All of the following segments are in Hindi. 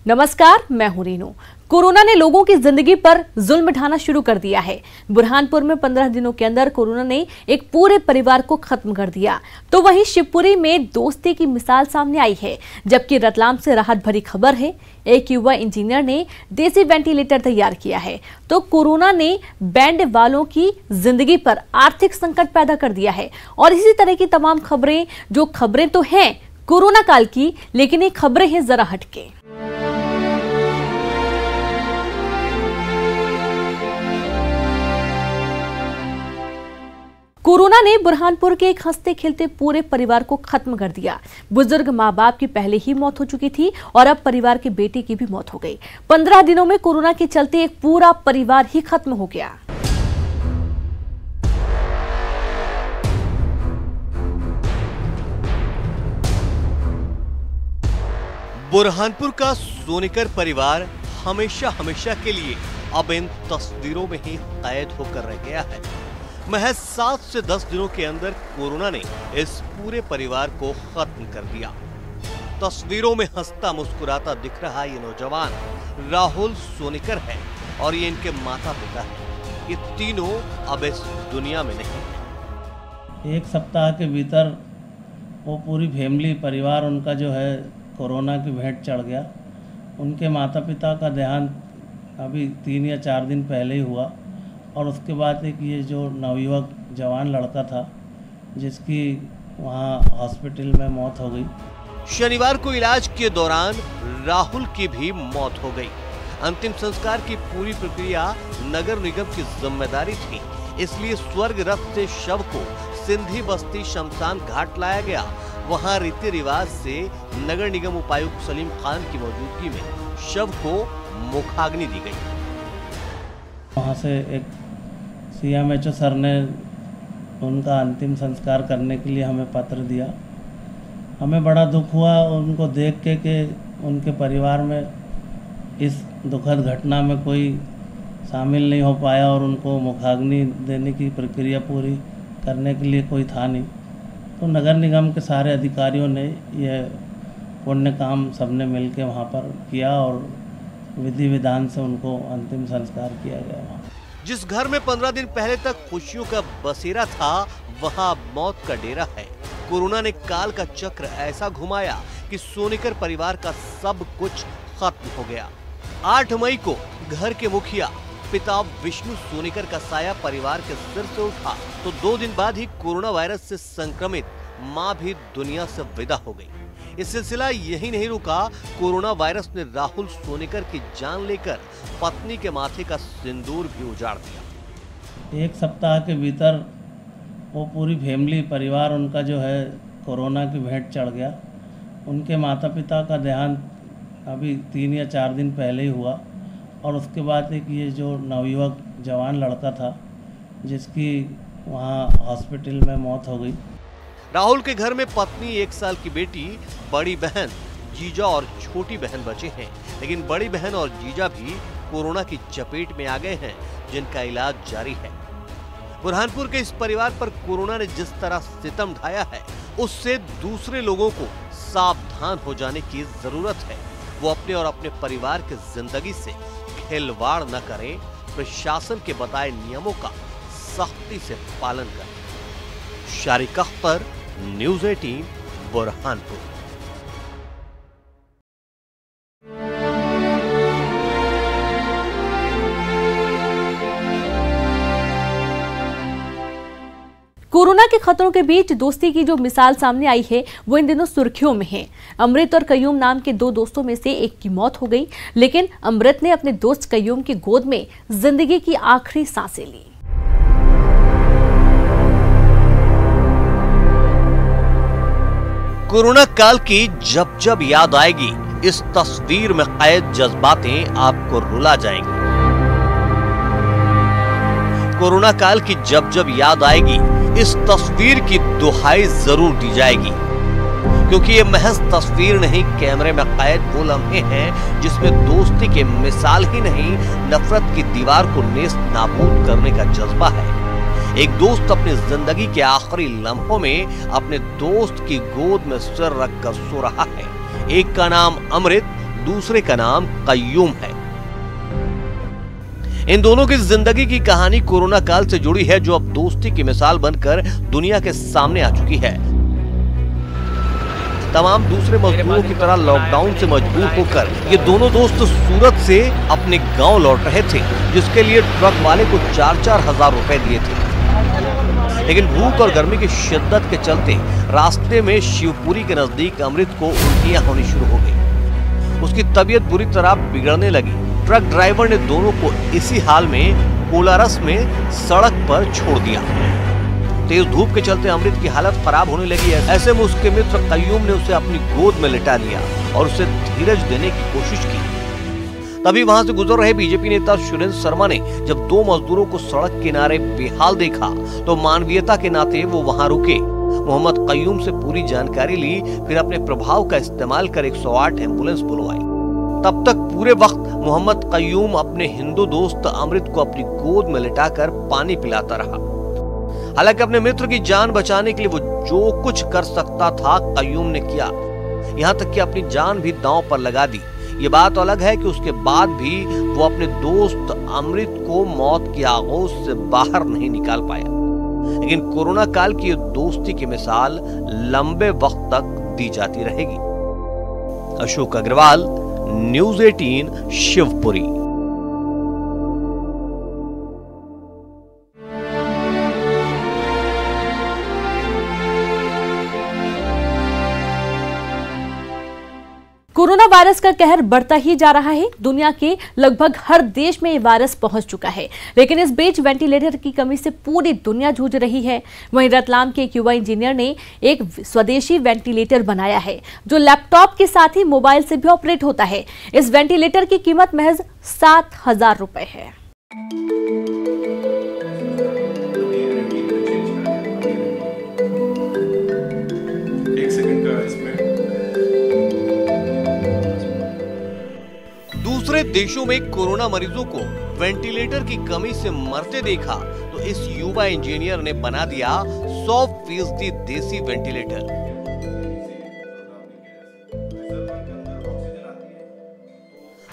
नमस्कार, मैं हूं रीनू। कोरोना ने लोगों की जिंदगी पर जुल्म ढाना शुरू कर दिया है। बुरहानपुर में 15 दिनों के अंदर कोरोना ने एक पूरे परिवार को खत्म कर दिया, तो वहीं शिवपुरी में दोस्ती की मिसाल सामने आई है। जबकि रतलाम से राहत भरी खबर है, एक युवा इंजीनियर ने देसी वेंटिलेटर तैयार किया है। तो कोरोना ने बैंड वालों की जिंदगी पर आर्थिक संकट पैदा कर दिया है। और इसी तरह की तमाम खबरें, जो खबरें तो हैं कोरोना काल की, लेकिन ये खबरें हैं जरा हटके। कोरोना ने बुरहानपुर के एक हंसते खेलते पूरे परिवार को खत्म कर दिया। बुजुर्ग माँ बाप की पहले ही मौत हो चुकी थी और अब परिवार के बेटे की भी मौत हो गई। 15 दिनों में कोरोना के चलते एक पूरा परिवार ही खत्म हो गया। बुरहानपुर का सोनीकर परिवार हमेशा के लिए अब इन तस्वीरों में ही कैद होकर रह गया है। महज 7 से 10 दिनों के अंदर कोरोना ने इस पूरे परिवार को खत्म कर दिया। तस्वीरों में हंसता मुस्कुराता दिख रहा ये नौजवान राहुल सोनीकर है और ये इनके माता पिता है। ये तीनों अब इस दुनिया में नहीं है। एक सप्ताह के भीतर वो पूरी फैमिली परिवार उनका जो है कोरोना की भेंट चढ़ गया। उनके माता पिता का देहांत अभी 3 या 4 दिन पहले ही हुआ और उसके बाद एक ये जो नवयुवक जवान लड़का था जिसकी वहाँ हॉस्पिटल में मौत हो गई। शनिवार को इलाज के दौरान राहुल की भी मौत हो गई। अंतिम संस्कार की पूरी प्रक्रिया नगर निगम की जिम्मेदारी थी, इसलिए स्वर्ग रथ से शव को सिंधी बस्ती शमशान घाट लाया गया। वहाँ रीति रिवाज से नगर निगम उपायुक्त सलीम खान की मौजूदगी में शव को मुखाग्नि दी गई। वहाँ से एक CMHO सर ने उनका अंतिम संस्कार करने के लिए हमें पत्र दिया। हमें बड़ा दुख हुआ उनको देख के कि उनके परिवार में इस दुखद घटना में कोई शामिल नहीं हो पाया और उनको मुखाग्नि देने की प्रक्रिया पूरी करने के लिए कोई था नहीं। तो नगर निगम के सारे अधिकारियों ने यह पुण्य काम सबने मिलकर वहाँ पर किया और विधि विधान से उनको अंतिम संस्कार किया गया। जिस घर में 15 दिन पहले तक खुशियों का बसेरा था, वहां मौत का डेरा है। कोरोना ने काल का चक्र ऐसा घुमाया कि सोनीकर परिवार का सब कुछ खत्म हो गया। 8 मई को घर के मुखिया पिता विष्णु सोनीकर का साया परिवार के सिर से उठा, तो 2 दिन बाद ही कोरोना वायरस से संक्रमित मां भी दुनिया से विदा हो गई। ये सिलसिला यही नहीं रुका, कोरोना वायरस ने राहुल सोनीकर की जान लेकर पत्नी के माथे का सिंदूर भी उजाड़ दिया। एक सप्ताह के भीतर वो पूरी फैमिली परिवार उनका जो है कोरोना की भेंट चढ़ गया। उनके माता पिता का देहांत अभी 3 या 4 दिन पहले ही हुआ और उसके बाद एक ये जो नवयुवक जवान लड़का था जिसकी वहाँ हॉस्पिटल में मौत हो गई। राहुल के घर में पत्नी, 1 साल की बेटी, बड़ी बहन, जीजा और छोटी बहन बचे हैं, लेकिन बड़ी बहन और जीजा भी कोरोना की चपेट में आ गए हैं, जिनका इलाज जारी है। बुरहानपुर के इस परिवार पर कोरोना ने जिस तरह सितम ढाया है, उससे दूसरे लोगों को सावधान हो जाने की जरूरत है। वो अपने और अपने परिवार की जिंदगी से खिलवाड़ न करें, प्रशासन के बताए नियमों का सख्ती से पालन करें। शारिक अख्तर, न्यूज़ 18, बुरहानपुर। कोरोना के खतरों के बीच दोस्ती की जो मिसाल सामने आई है, वो इन दिनों सुर्खियों में है। अमृत और कयूम नाम के 2 दोस्तों में से एक की मौत हो गई, लेकिन अमृत ने अपने दोस्त कयूम की गोद में जिंदगी की आखिरी सांसें ली। कोरोना काल की जब जब याद आएगी, इस तस्वीर में कैद जज्बातें आपको रुला जाएंगी। कोरोना काल की जब जब याद आएगी, इस तस्वीर की दुहाई जरूर दी जाएगी, क्योंकि ये महज तस्वीर नहीं, कैमरे में कैद वो लम्हे हैं जिसमें दोस्ती के मिसाल ही नहीं, नफरत की दीवार को नेस्त नाबूद करने का जज्बा है। एक दोस्त अपनी जिंदगी के आखिरी लम्हों में अपने दोस्त की गोद में सिर रखकर सो रहा है। एक का नाम अमृत, दूसरे का नाम कय्यूम है। इन दोनों की जिंदगी की कहानी कोरोना काल से जुड़ी है, जो अब दोस्ती की मिसाल बनकर दुनिया के सामने आ चुकी है। तमाम दूसरे मजदूरों की तरह लॉकडाउन से मजबूर होकर ये दोनों दोस्त सूरत से अपने गांव लौट रहे थे, जिसके लिए ट्रक वाले को 4-4 हजार रुपए दिए थे। लेकिन भूख और गर्मी की शिद्दत के चलते रास्ते में शिवपुरी के नजदीक अमृत को उल्टियां होनी शुरू हो गई। उसकी तबीयत बुरी तरह बिगड़ने लगी। ट्रक ड्राइवर ने दोनों को इसी हाल में कोलारस में सड़क पर छोड़ दिया। तेज धूप के चलते अमृत की हालत खराब होने लगी। ऐसे में उसके मित्र कय्यूम ने उसे अपनी गोद में लिटा लिया और उसे धीरज देने की कोशिश की। तभी वहां से गुजर रहे बीजेपी नेता सुरेंद्र शर्मा ने जब दो मजदूरों को सड़क किनारे बेहाल देखा तो मानवीयता के नाते वो वहां रुके, मोहम्मद कय्यूम से पूरी जानकारी ली, फिर अपने प्रभाव का इस्तेमाल कर 108 एम्बुलेंस बुलवाई। तब तक पूरे वक्त मोहम्मद कय्यूम अपने हिंदू दोस्त अमृत को अपनी गोद में लिटाकर पानी पिलाता रहा। हालांकि अपने मित्र की जान बचाने के लिए वो जो कुछ कर सकता था कय्यूम ने किया, यहाँ तक कि अपनी जान भी दांव पर लगा दी। ये बात अलग है कि उसके बाद भी वो अपने दोस्त अमृत को मौत की आगोश से बाहर नहीं निकाल पाया। लेकिन कोरोना काल की ये दोस्ती की मिसाल लंबे वक्त तक दी जाती रहेगी। Ashok Agarwal, news 18, Shivpuri. Corona virus का कहर बढ़ता ही जा रहा है। दुनिया के लगभग हर देश में ये वायरस पहुंच चुका है, लेकिन इस बीच वेंटिलेटर की कमी से पूरी दुनिया जूझ रही है। वहीं रतलाम के एक युवा इंजीनियर ने एक स्वदेशी वेंटिलेटर बनाया है, जो लैपटॉप के साथ ही मोबाइल से भी ऑपरेट होता है। इस वेंटिलेटर की कीमत महज 7,000 रुपए है। दूसरे देशों में कोरोना मरीजों को वेंटिलेटर की कमी से मरते देखा तो इस युवा इंजीनियर ने बना दिया 100% देसी वेंटिलेटर।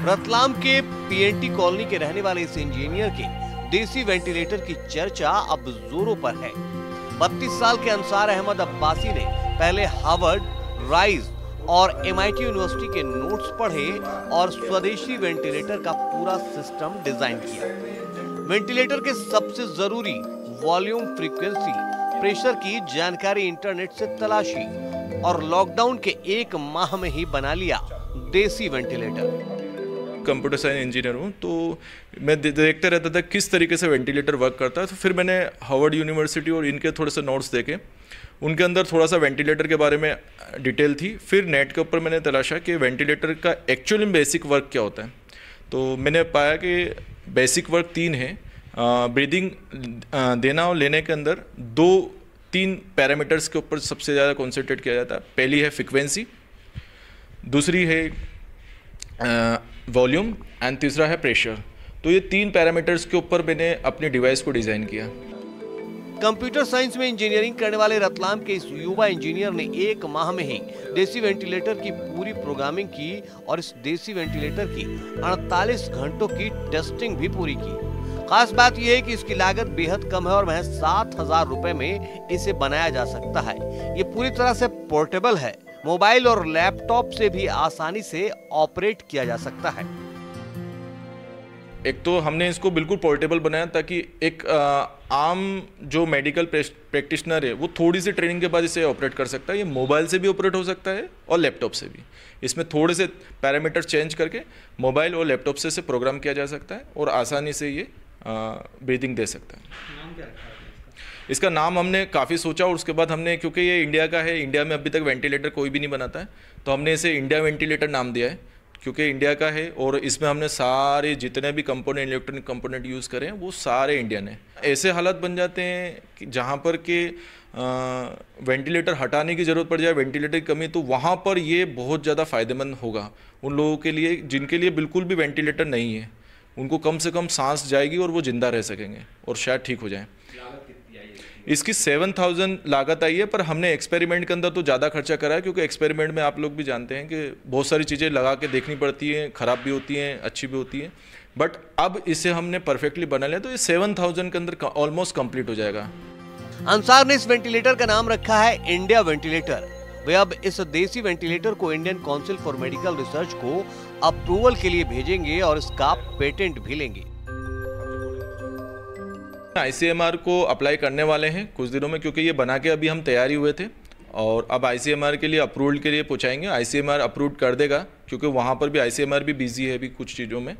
रतलाम के पीएनटी कॉलोनी के रहने वाले इस इंजीनियर के देसी वेंटिलेटर की चर्चा अब जोरों पर है। 32 साल के अंसार अहमद अब्बासी ने पहले हार्वर्ड, राइज और MIT यूनिवर्सिटी के नोट्स पढ़े और स्वदेशी वेंटिलेटर का पूरा सिस्टम डिजाइन किया। वेंटिलेटर के सबसे जरूरी वॉल्यूम, फ्रीक्वेंसी, प्रेशर की जानकारी इंटरनेट से तलाशी और लॉकडाउन के 1 माह में ही बना लिया देसी वेंटिलेटर। कंप्यूटर साइंस इंजीनियर हूँ, तो मैं देखता रहता था किस तरीके से वेंटिलेटर वर्क करता है। तो फिर मैंने हार्वर्ड यूनिवर्सिटी और इनके थोड़े से नोट्स देखे, उनके अंदर थोड़ा सा वेंटिलेटर के बारे में डिटेल थी। फिर नेट के ऊपर मैंने तलाशा कि वेंटिलेटर का एक्चुअली बेसिक वर्क क्या होता है। तो मैंने पाया कि बेसिक वर्क 3 है। ब्रीदिंग देना और लेने के अंदर 2-3 पैरामीटर्स के ऊपर सबसे ज़्यादा कॉन्सेंट्रेट किया जाता है। पहली है फ्रिक्वेंसी, दूसरी है वॉल्यूम एंड तीसरा है प्रेशर। तो ये 3 पैरामीटर्स के ऊपर मैंने अपने डिवाइस को डिज़ाइन किया। कंप्यूटर साइंस में इंजीनियरिंग करने वाले रतलाम के इस युवा इंजीनियर ने 1 माह में ही देसी वेंटिलेटर की पूरी प्रोग्रामिंग की और इस देसी वेंटिलेटर की 48 घंटों की टेस्टिंग भी पूरी की। खास बात यह है कि इसकी लागत बेहद कम है और महज 7,000 रुपए में इसे बनाया जा सकता है। ये पूरी तरह से पोर्टेबल है, मोबाइल और लैपटॉप से भी आसानी से ऑपरेट किया जा सकता है। एक तो हमने इसको बिल्कुल पोर्टेबल बनाया ताकि एक आम जो मेडिकल प्रैक्टिशनर है वो थोड़ी सी ट्रेनिंग के बाद इसे ऑपरेट कर सकता है। ये मोबाइल से भी ऑपरेट हो सकता है और लैपटॉप से भी। इसमें थोड़े से पैरामीटर चेंज करके मोबाइल और लैपटॉप से इसे प्रोग्राम किया जा सकता है और आसानी से ये ब्रीदिंग दे सकता है। नाम क्या रखा है इसका? नाम हमने काफ़ी सोचा और उसके बाद हमने, क्योंकि ये इंडिया का है, इंडिया में अभी तक वेंटिलेटर कोई भी नहीं बनाता है, तो हमने इसे इंडिया वेंटिलेटर नाम दिया है, क्योंकि इंडिया का है और इसमें हमने सारे जितने भी कंपोनेंट, इलेक्ट्रॉनिक कंपोनेंट यूज़ करें वो सारे इंडियन हैं। ऐसे हालात बन जाते हैं कि जहाँ पर के वेंटिलेटर हटाने की ज़रूरत पड़ जाए, वेंटिलेटर की कमी, तो वहाँ पर ये बहुत ज़्यादा फ़ायदेमंद होगा उन लोगों के लिए जिनके लिए बिल्कुल भी वेंटिलेटर नहीं है। उनको कम से कम सांस जाएगी और वो ज़िंदा रह सकेंगे और शायद ठीक हो जाए। इसकी 7,000 लागत आई है, पर हमने एक्सपेरिमेंट के अंदर तो ज़्यादा खर्चा करा है, क्योंकि एक्सपेरिमेंट में आप लोग भी जानते हैं कि बहुत सारी चीज़ें लगा के देखनी पड़ती हैं, ख़राब भी होती हैं, अच्छी भी होती हैं। बट अब इसे हमने परफेक्टली बना लिया तो ये 7,000 के अंदर ऑलमोस्ट कंप्लीट हो जाएगा। अंसार ने इस वेंटिलेटर का नाम रखा है इंडिया वेंटिलेटर। वे अब इस देसी वेंटिलेटर को Indian council for medical research को अप्रूवल के लिए भेजेंगे और इसका पेटेंट भी लेंगे। ICMR को अप्लाई करने वाले हैं कुछ दिनों में, क्योंकि ये बना के अभी हम तैयारी हुए थे और अब ICMR के लिए अप्रूवल के लिए पहुंचाएंगे। ICMR अप्रूव कर देगा, क्योंकि वहाँ पर भी ICMR भी बिजी है अभी कुछ चीज़ों में,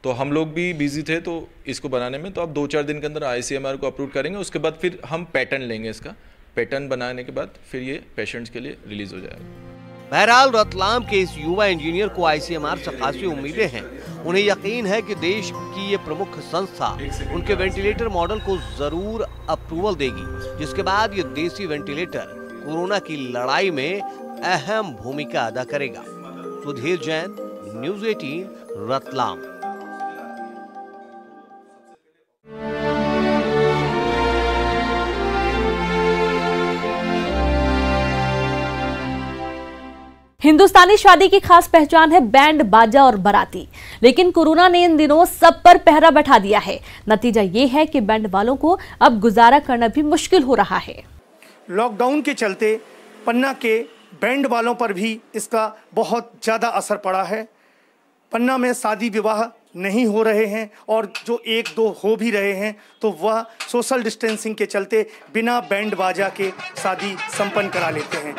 तो हम लोग भी बिजी थे तो इसको बनाने में। तो अब 2-4 दिन के अंदर ICMR को अप्रूव करेंगे, उसके बाद फिर हम पैटर्न लेंगे। इसका पैटर्न बनाने के बाद फिर ये पेशेंट्स के लिए रिलीज हो जाएगा। बहरहाल रतलाम के इस युवा इंजीनियर को ICMR से खासी उम्मीदें हैं। उन्हें यकीन है कि देश की ये प्रमुख संस्था उनके वेंटिलेटर मॉडल को जरूर अप्रूवल देगी, जिसके बाद ये देसी वेंटिलेटर कोरोना की लड़ाई में अहम भूमिका अदा करेगा। सुधीर जैन, न्यूज़ 18, रतलाम। हिंदुस्तानी शादी की खास पहचान है बैंड बाजा और बाराती, लेकिन कोरोना ने इन दिनों सब पर पहरा बैठा दिया है। नतीजा ये है कि बैंड वालों को अब गुजारा करना भी मुश्किल हो रहा है। लॉकडाउन के चलते पन्ना के बैंड वालों पर भी इसका बहुत ज़्यादा असर पड़ा है। पन्ना में शादी विवाह नहीं हो रहे हैं और जो 1-2 हो भी रहे हैं तो वह सोशल डिस्टेंसिंग के चलते बिना बैंड बाजा के शादी संपन्न करा लेते हैं।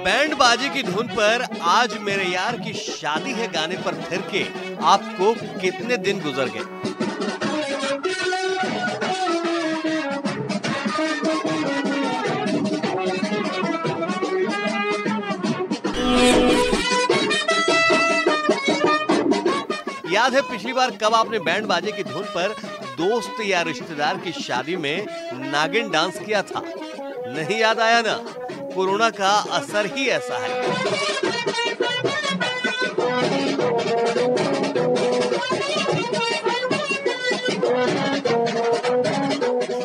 बैंड बाजे की धुन पर आज मेरे यार की शादी है गाने पर थिरके आपको कितने दिन गुजर गए? याद है पिछली बार कब आपने बैंड बाजे की धुन पर दोस्त या रिश्तेदार की शादी में नागिन डांस किया था? नहीं याद आया ना? कोरोना का असर ही ऐसा है।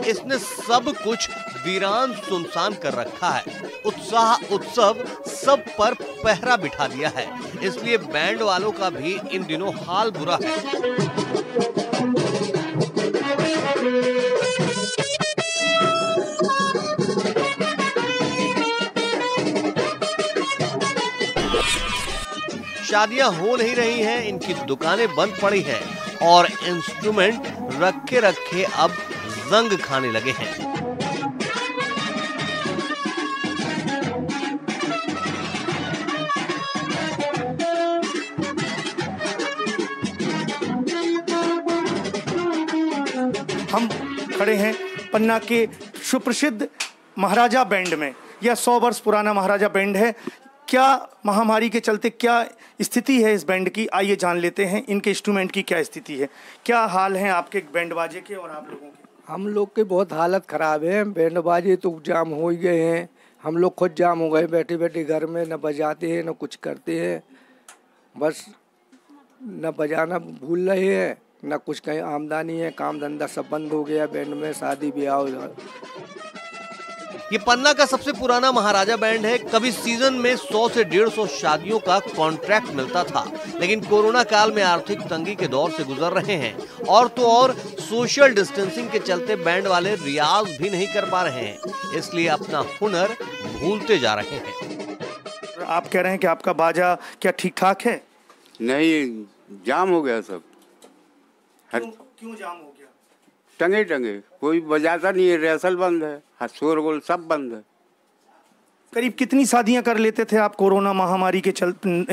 इसने सब कुछ वीरान सुनसान कर रखा है। उत्साह उत्सव सब पर पहरा बिठा दिया है, इसलिए बैंड वालों का भी इन दिनों हाल बुरा है। शादियां हो नहीं रही हैं, इनकी दुकानें बंद पड़ी हैं और इंस्ट्रूमेंट रखे रखे अब जंग खाने लगे हैं। हम खड़े हैं पन्ना के सुप्रसिद्ध महाराजा बैंड में। यह 100 वर्ष पुराना महाराजा बैंड है। क्या महामारी के चलते क्या स्थिति है इस बैंड की, आइए जान लेते हैं इनके इंस्ट्रूमेंट की क्या स्थिति है। क्या हाल है आपके बैंड बाजे के और आप लोगों के? हम लोग के बहुत हालत ख़राब है। बैंड बाजे तो जाम हो ही गए हैं, हम लोग खुद जाम हो गए बैठे बैठे घर में, न बजाते हैं न कुछ करते हैं, बस न बजाना भूल रहे हैं न कुछ कहीं आमदनी है, काम धंधा सब बंद हो गया। बैंड में शादी ब्याह। ये पन्ना का सबसे पुराना महाराजा बैंड है। कभी सीजन में 100 से 150 शादियों का कॉन्ट्रैक्ट मिलता था, लेकिन कोरोना काल में आर्थिक तंगी के दौर से गुजर रहे हैं और तो और सोशल डिस्टेंसिंग के चलते बैंड वाले रियाज भी नहीं कर पा रहे हैं, इसलिए अपना हुनर भूलते जा रहे हैं। आप कह रहे हैं कि आपका बाजा क्या ठीक ठाक है? नहीं, जाम हो गया सब। क्यों जाम हो गया? टंगे टंगे कोई बजाता नहीं है, रिहर्सल बंद है, शोरगुल सब बंद है। करीब कितनी शादियां कर लेते थे आप कोरोना महामारी के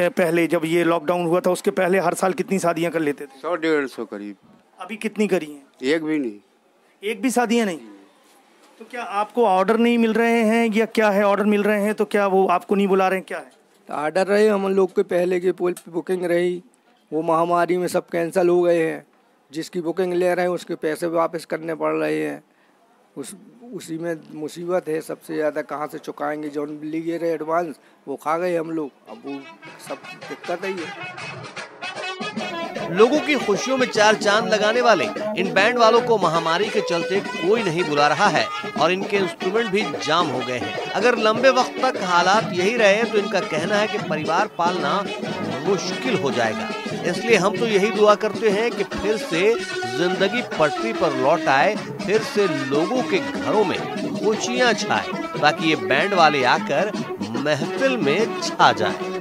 पहले, जब ये लॉकडाउन हुआ था उसके पहले हर साल कितनी शादियां कर लेते थे? 100-150 करीब। अभी कितनी करी हैं? एक भी नहीं। एक भी शादियां नहीं? तो क्या आपको ऑर्डर नहीं मिल रहे हैं या क्या है? ऑर्डर मिल रहे हैं तो क्या वो आपको नहीं बुला रहे हैं, क्या है? ऑर्डर रहे हम लोग के पहले की बुकिंग रही, वो महामारी में सब कैंसिल हो गए हैं। जिसकी बुकिंग ले रहे हैं उसके पैसे वापस करने पड़ रहे हैं। उसी में मुसीबत है सबसे ज़्यादा। कहाँ से चुकाएंगे? जो लिए रहे एडवांस वो खा गए हम लोग, अब वो सब दिक्कत है ये। लोगों की खुशियों में चार चांद लगाने वाले इन बैंड वालों को महामारी के चलते कोई नहीं बुला रहा है और इनके इंस्ट्रूमेंट भी जाम हो गए हैं। अगर लंबे वक्त तक हालात यही रहे तो इनका कहना है कि परिवार पालना मुश्किल हो जाएगा। इसलिए हम तो यही दुआ करते हैं कि फिर से जिंदगी पटरी पर लौट आए, फिर से लोगों के घरों में खुशियां छाए, ताकि ये बैंड वाले आकर महफिल में छा जाए।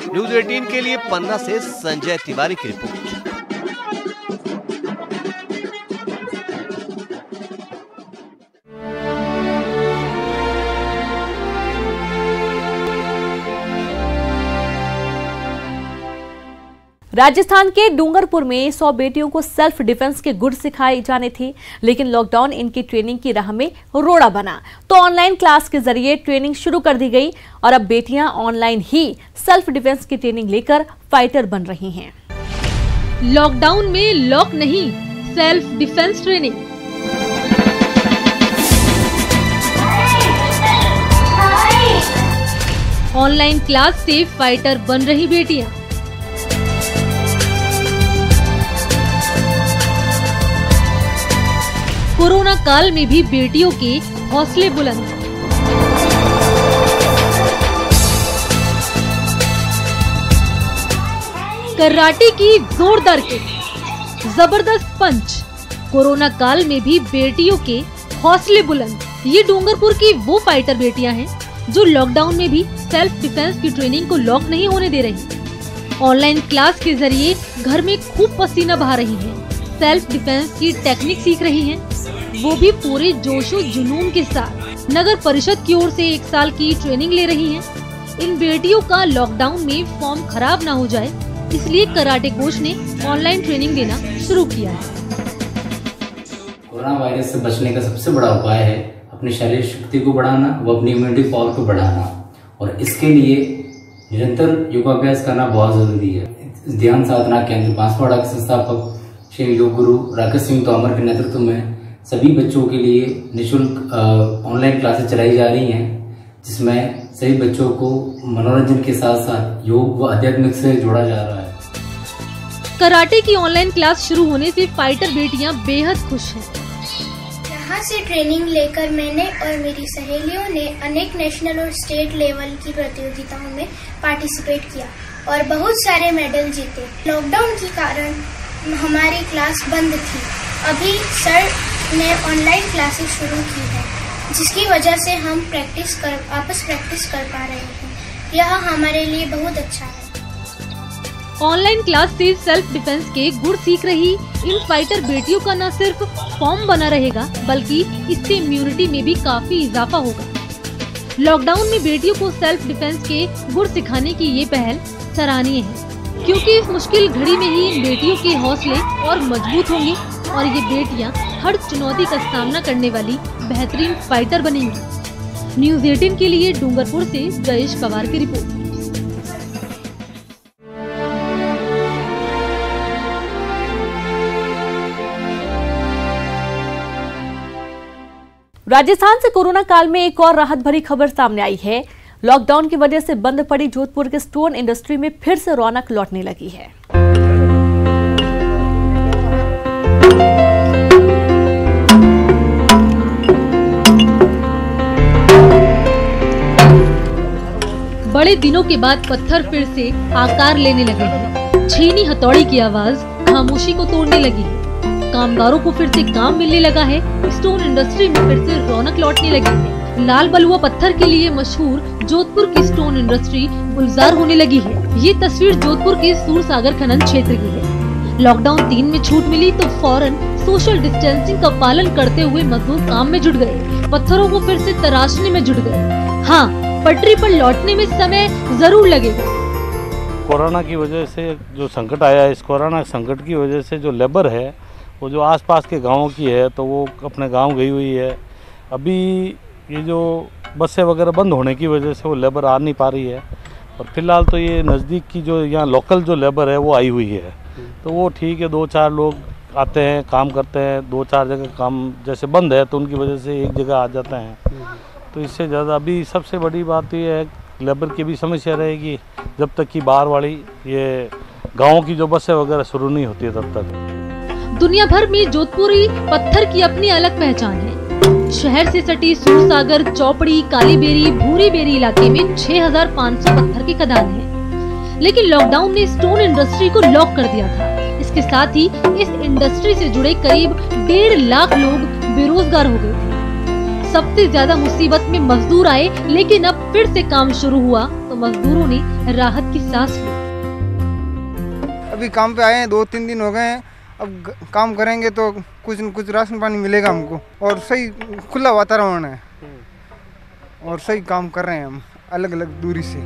न्यूज़ 18 के लिए पन्ना से संजय तिवारी की रिपोर्ट। राजस्थान के डूंगरपुर में 100 बेटियों को सेल्फ डिफेंस के गुर सिखाए जाने थे, लेकिन लॉकडाउन इनकी ट्रेनिंग की राह में रोड़ा बना तो ऑनलाइन क्लास के जरिए ट्रेनिंग शुरू कर दी गई और अब बेटियां ऑनलाइन ही सेल्फ डिफेंस की ट्रेनिंग लेकर फाइटर बन रही हैं। लॉकडाउन में लॉक नहीं, self defence training. Online class से फाइटर बन रही बेटियां। कोरोना काल में भी बेटियों के हौसले बुलंद। कराटे की जोरदार किक, जबरदस्त पंच। कोरोना काल में भी बेटियों के हौसले बुलंद। ये डूंगरपुर की वो फाइटर बेटियां हैं जो लॉकडाउन में भी सेल्फ डिफेंस की ट्रेनिंग को लॉक नहीं होने दे रही। ऑनलाइन क्लास के जरिए घर में खूब पसीना बहा रही हैं, सेल्फ डिफेंस की टेक्निक सीख रही हैं, वो भी पूरे जोशो जुनून के साथ। नगर परिषद की ओर से 1 साल की ट्रेनिंग ले रही हैं। इन बेटियों का लॉकडाउन में फॉर्म खराब ना हो जाए, इसलिए कराटे कोच ने ऑनलाइन ट्रेनिंग देना शुरू किया है। कोरोना वायरस से बचने का सबसे बड़ा उपाय है अपनी शारीरिक शक्ति को बढ़ाना, वो अपनी इम्यूनिटी पावर को बढ़ाना, और इसके लिए निरंतर योगाभ्यास करना बहुत जरूरी है। ध्यान साधना केंद्र बांसवाड़ा के संस्थापक श्री योग गुरु राकेश सिंह तोमर के नेतृत्व में सभी बच्चों के लिए निःशुल्क ऑनलाइन क्लासेस चलाई जा रही हैं, जिसमें सभी बच्चों को मनोरंजन के साथ साथ योग व आध्यात्मिक से जोड़ा जा रहा है। कराटे की ऑनलाइन क्लास शुरू होने से फाइटर बेटियां बेहद खुश हैं। यहाँ से ट्रेनिंग लेकर मैंने और मेरी सहेलियों ने अनेक नेशनल और स्टेट लेवल की प्रतियोगिताओं में पार्टिसिपेट किया और बहुत सारे मेडल जीते। लॉकडाउन के कारण हमारी क्लास बंद थी। अभी सर ने ऑनलाइन क्लासेस शुरू की है, जिसकी वजह से हम आपस प्रैक्टिस कर पा रहे हैं। यह हमारे लिए बहुत अच्छा है। ऑनलाइन क्लास से सेल्फ डिफेंस के गुर सीख रही इन फाइटर बेटियों का न सिर्फ फॉर्म बना रहेगा, बल्कि इससे इम्यूनिटी में भी काफी इजाफा होगा। लॉकडाउन में बेटियों को सेल्फ डिफेंस के गुर सिखाने की ये पहल सराहनीय है, क्योंकि इस मुश्किल घड़ी में ही इन बेटियों के हौसले और मजबूत होंगे और ये बेटियां हर चुनौती का सामना करने वाली बेहतरीन फाइटर बनेंगी। न्यूज़ 18 के लिए डूंगरपुर से जयेश पवार की रिपोर्ट। राजस्थान से कोरोना काल में एक और राहत भरी खबर सामने आई है। लॉकडाउन की वजह से बंद पड़ी जोधपुर के स्टोन इंडस्ट्री में फिर से रौनक लौटने लगी है। बड़े दिनों के बाद पत्थर फिर से आकार लेने लगे हैं। छीनी हथौड़ी की आवाज खामोशी को तोड़ने लगी है। कामगारों को फिर से काम मिलने लगा है। स्टोन इंडस्ट्री में फिर से रौनक लौटने लगी है। लाल बलुआ पत्थर के लिए मशहूर जोधपुर की स्टोन इंडस्ट्री गुलजार होने लगी है। ये तस्वीर जोधपुर के सूरसागर खनन क्षेत्र की है। लॉकडाउन 3 में छूट मिली तो फौरन सोशल डिस्टेंसिंग का पालन करते हुए मजदूर काम में जुट गए। पत्थरों को फिर से तराशने में जुट गए। हाँ, पटरी पर लौटने में समय जरूर लगेगा। कोरोना की वजह से जो संकट आया है, इस कोरोना संकट की वजह से जो लेबर है वो जो आसपास के गांवों की है तो वो अपने गांव गई हुई है। अभी ये जो बसें वगैरह बंद होने की वजह से वो लेबर आ नहीं पा रही है, और फिलहाल तो ये नज़दीक की जो यहाँ लोकल जो लेबर है वो आई हुई है, तो वो ठीक है 2-4 लोग आते हैं, काम करते हैं, 2-4 जगह काम जैसे बंद है तो उनकी वजह से एक जगह आ जाते हैं। तो इससे ज़्यादा अभी सबसे बड़ी बात ये है, लेबर की भी समस्या रहेगी जब तक कि बाहर वाली ये गाँव की जो बसें वगैरह शुरू नहीं होती है तब तक। दुनिया भर में जोधपुरी पत्थर की अपनी अलग पहचान है। शहर से सटी सूरसागर, चौपड़ी, कालीबेरी, भूरी बेरी इलाके में 6500 पत्थर की खदान है। लेकिन लॉकडाउन ने स्टोन इंडस्ट्री को लॉक कर दिया था। इसके साथ ही इस इंडस्ट्री से जुड़े करीब 1.5 लाख लोग बेरोजगार हो गए थे। सबसे ज्यादा मुसीबत में मजदूर आए, लेकिन अब फिर से काम शुरू हुआ तो मजदूरों ने राहत की सांस ली। अभी काम पे आए हैं, 2-3 दिन हो गए हैं। अब काम करेंगे तो कुछ न कुछ राशन पानी मिलेगा हमको, और सही खुला वातावरण है और सही काम कर रहे हैं हम अलग अलग दूरी से।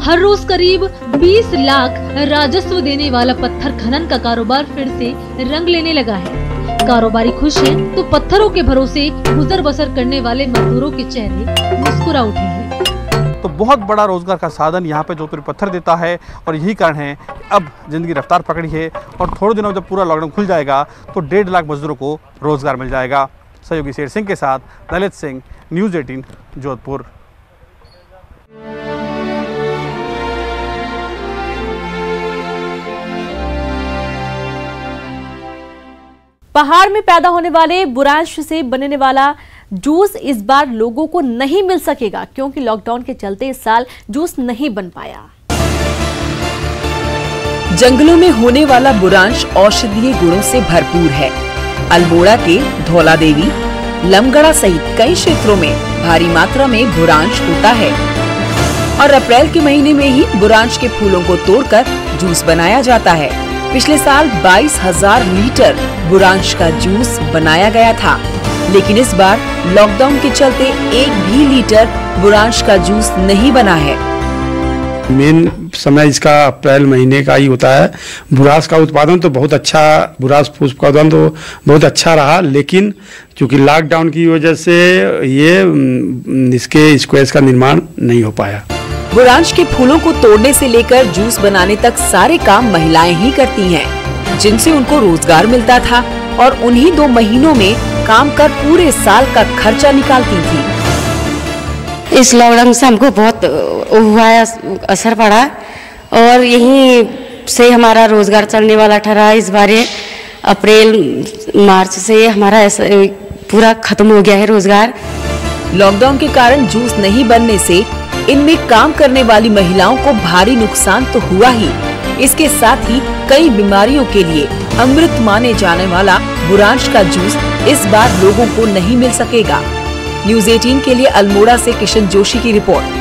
हर रोज करीब 20 लाख राजस्व देने वाला पत्थर खनन का कारोबार फिर से रंग लेने लगा है। कारोबारी खुश हैं तो पत्थरों के भरोसे गुजर बसर करने वाले मजदूरों के चेहरे मुस्कुरा उठे हैं। तो बहुत बड़ा रोजगार का साधन यहाँ पे जोधपुर पत्थर देता है और यही कारण है अब जिंदगी रफ्तार पकड़ी है और थोड़े दिनों में जब पूरा लॉकडाउन खुल जाएगा तो 1.5 लाख मजदूरों को रोजगार मिल जाएगा। सहयोगी शेर सिंह के साथ ललित सिंह, न्यूज़ 18 जोधपुर। पहाड़ में पैदा होने वाले बुरांश से बनने वाला जूस इस बार लोगों को नहीं मिल सकेगा, क्योंकि लॉकडाउन के चलते इस साल जूस नहीं बन पाया। जंगलों में होने वाला बुरांश औषधीय गुणों से भरपूर है। अल्मोड़ा के धौला देवी, लमगढ़ा सहित कई क्षेत्रों में भारी मात्रा में बुरांश होता है और अप्रैल के महीने में ही बुरांश के फूलों को तोड़कर जूस बनाया जाता है। पिछले साल 22,000 लीटर बुरांश का जूस बनाया गया था, लेकिन इस बार लॉकडाउन के चलते 1 भी लीटर बुरांश का जूस नहीं बना है। मेन समय इसका अप्रैल महीने का ही होता है। बुरांश का उत्पादन तो बहुत अच्छा, बुरांश पुष्प का उत्पादन तो बहुत अच्छा रहा, लेकिन चूंकि लॉकडाउन की वजह से ये इसके स्क्वैश का निर्माण नहीं हो पाया। बुरांश के फूलों को तोड़ने से लेकर जूस बनाने तक सारे काम महिलाएं ही करती हैं, जिनसे उनको रोजगार मिलता था और उन्हीं 2 महीनों में काम कर पूरे साल का खर्चा निकालती थी। इस लॉकडाउन से हमको बहुत हुआ है, असर पड़ा और यहीं से हमारा रोजगार चलने वाला ठहरा। इस बार अप्रैल मार्च से हमारा ऐसा पूरा खत्म हो गया है रोजगार। लॉकडाउन के कारण जूस नहीं बनने से इनमें काम करने वाली महिलाओं को भारी नुकसान तो हुआ ही, इसके साथ ही कई बीमारियों के लिए अमृत माने जाने वाला बुरांश का जूस इस बार लोगों को नहीं मिल सकेगा। न्यूज़ 18 के लिए अल्मोड़ा से किशन जोशी की रिपोर्ट।